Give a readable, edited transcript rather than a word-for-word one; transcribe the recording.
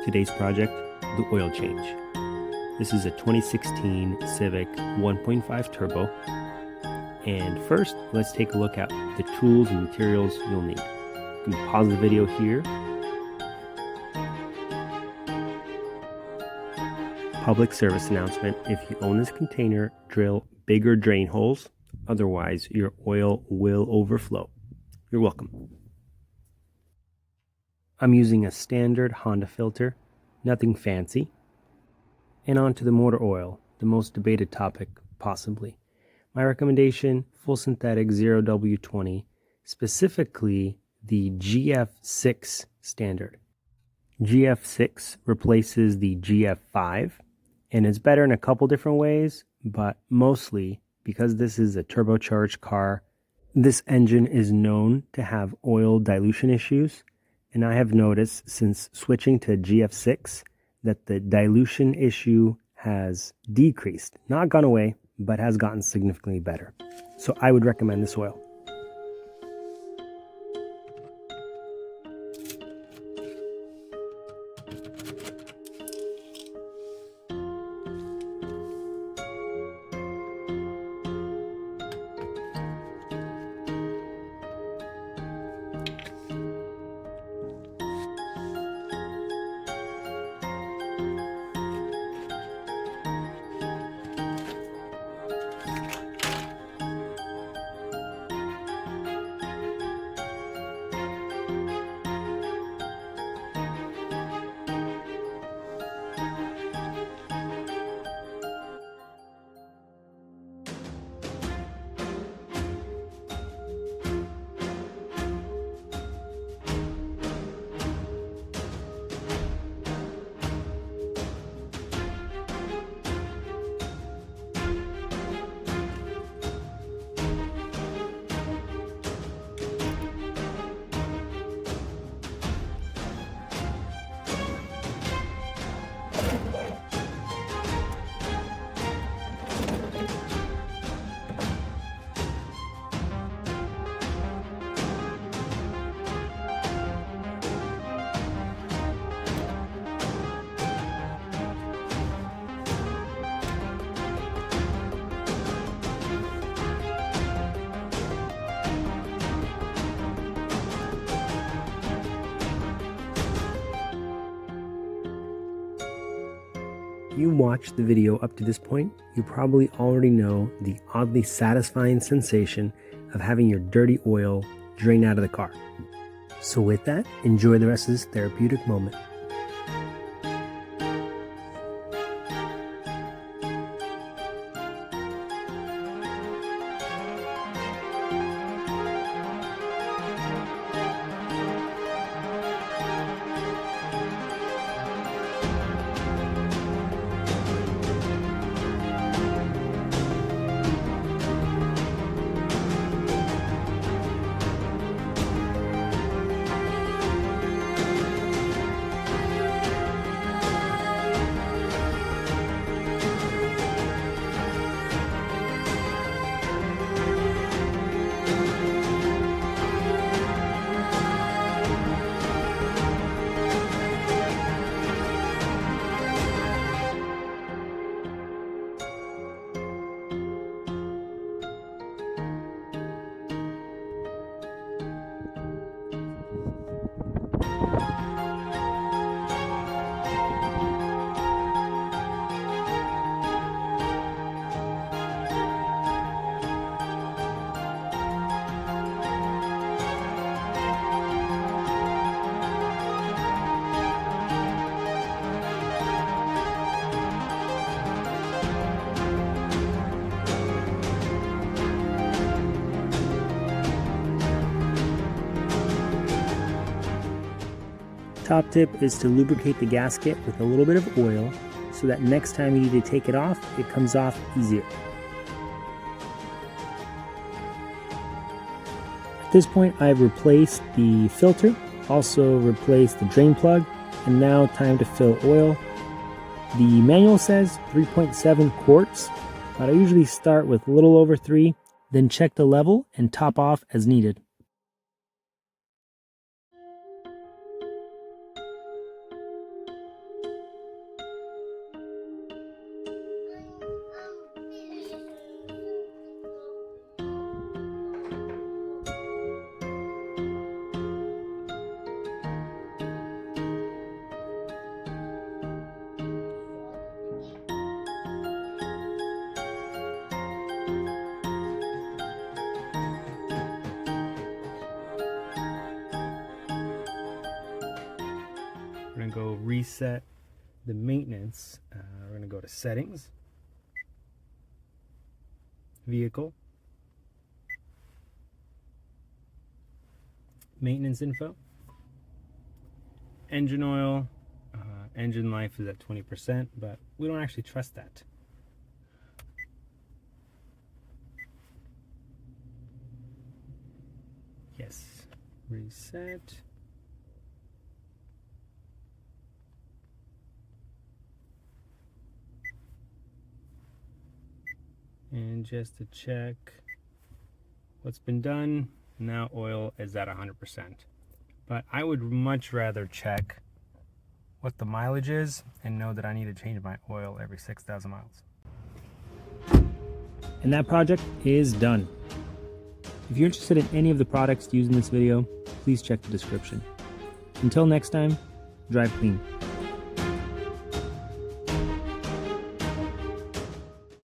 Today's project, the oil change. This is a 2016 Civic 1.5 Turbo. And first, let's take a look at the tools and materials you'll need. You can pause the video here. Public service announcement: if you own this container, drill bigger drain holes, otherwise your oil will overflow. You're welcome. I'm using a standard Honda filter, nothing fancy. And on to the motor oil, the most debated topic possibly. My recommendation, full synthetic 0W20, specifically the GF6 standard. GF6 replaces the GF5, and it's better in a couple different ways, but mostly because this is a turbocharged car, this engine is known to have oil dilution issues, and I have noticed since switching to GF6 that the dilution issue has decreased, not gone away, but has gotten significantly better. So I would recommend this oil. If you watched the video up to this point, you probably already know the oddly satisfying sensation of having your dirty oil drain out of the car. So with that, enjoy the rest of this therapeutic moment. Top tip is to lubricate the gasket with a little bit of oil so that next time you need to take it off, it comes off easier. At this point, I've replaced the filter, also replaced the drain plug, and now time to fill oil. The manual says 3.7 quarts, but I usually start with a little over 3, then check the level and top off as needed. to go reset the maintenance. We're going to go to settings, vehicle, maintenance info, engine oil. Engine life is at 20%, but we don't actually trust that. Yes, reset. And just to check what's been done, now oil is at 100%. But I would much rather check what the mileage is and know that I need to change my oil every 6,000 miles. And that project is done. If you're interested in any of the products used in this video, please check the description. Until next time, drive clean.